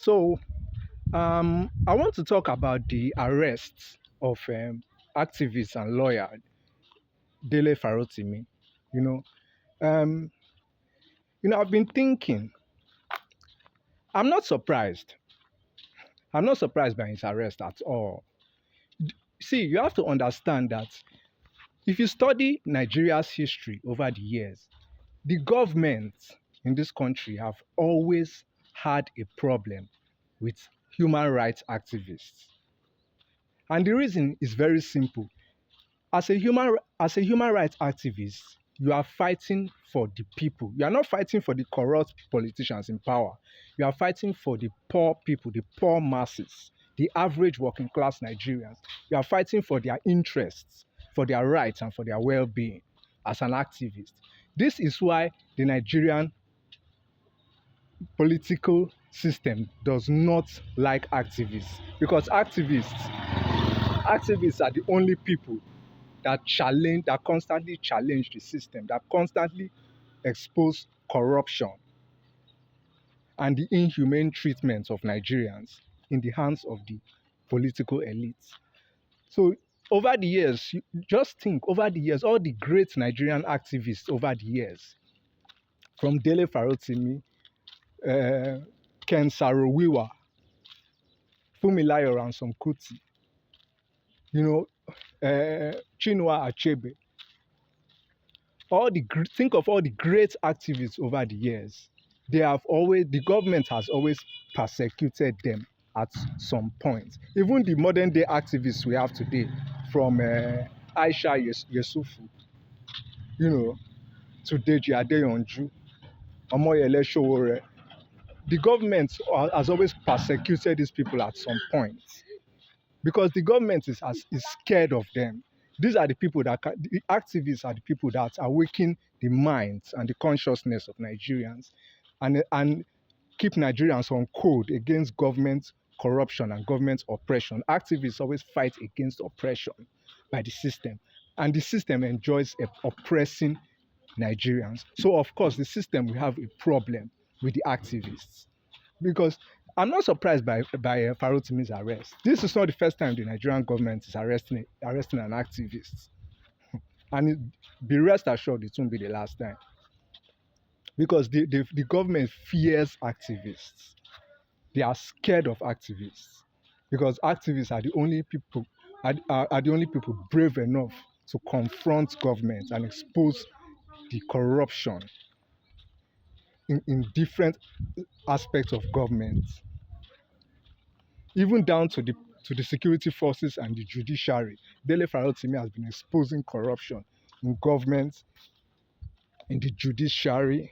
So, I want to talk about the arrests of activist and lawyer Dele Farotimi. You know, um, I've been thinking. I'm not surprised. I'm not surprised by his arrest at all. See, you have to understand that if you study Nigeria's history over the years, the governments in this country have always had a problem with human rights activists. And the reason is very simple. As a human rights activist, you are fighting for the people. You are not fighting for the corrupt politicians in power. You are fighting for the poor people, the poor masses, the average working class Nigerians. You are fighting for their interests, for their rights, and for their well-being as an activist. This is why the Nigerian political system does not like activists, because activists are the only people that constantly challenge the system, that constantly expose corruption and the inhumane treatment of Nigerians in the hands of the political elites. So over the years, just think, over the years, all the great Nigerian activists over the years, from Dele Farotimi, Ken Saro-Wiwa, Fumilayo Ransom Kuti, Chinua Achebe, think of all the great activists over the years. The government has always persecuted them at some point. Even the modern day activists we have today, from Aisha Yesufu, to Deji Adeyonju, Omoyele Sowore, the government has always persecuted these people at some point, because the government is scared of them. The activists are the people that awaken the minds and the consciousness of Nigerians, and keep Nigerians on code against government corruption and government oppression. Activists always fight against oppression by the system, and the system enjoys oppressing Nigerians. So of course the system will have a problem with the activists, because I'm not surprised by Farotimi's arrest. This is not the first time the Nigerian government is arresting an activist, and be rest assured it won't be the last time, because the government fears activists. They are scared of activists, because activists are the only people brave enough to confront government and expose the corruption in different aspects of government, even down to the security forces and the judiciary. Dele Farotimi has been exposing corruption in government, in the judiciary,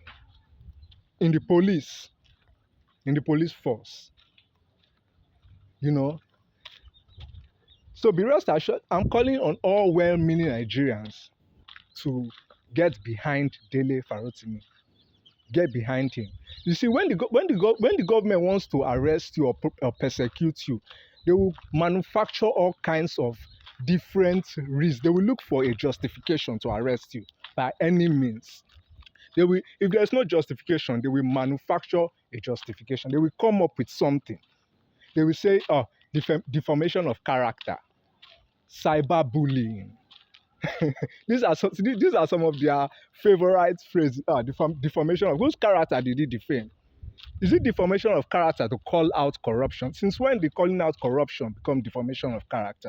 in the police force. So be rest assured, I'm calling on all well-meaning Nigerians to get behind Dele Farotimi. Get behind him. You see, when the government wants to arrest you or persecute you, they will manufacture all kinds of different reasons. They will look for a justification to arrest you by any means. If there's no justification, they will manufacture a justification. They will come up with something. They will say, defamation of character, cyberbullying. These are some of their favorite phrases. Defamation of whose character did he defame? Is it defamation of character to call out corruption? Since when did calling out corruption become defamation of character?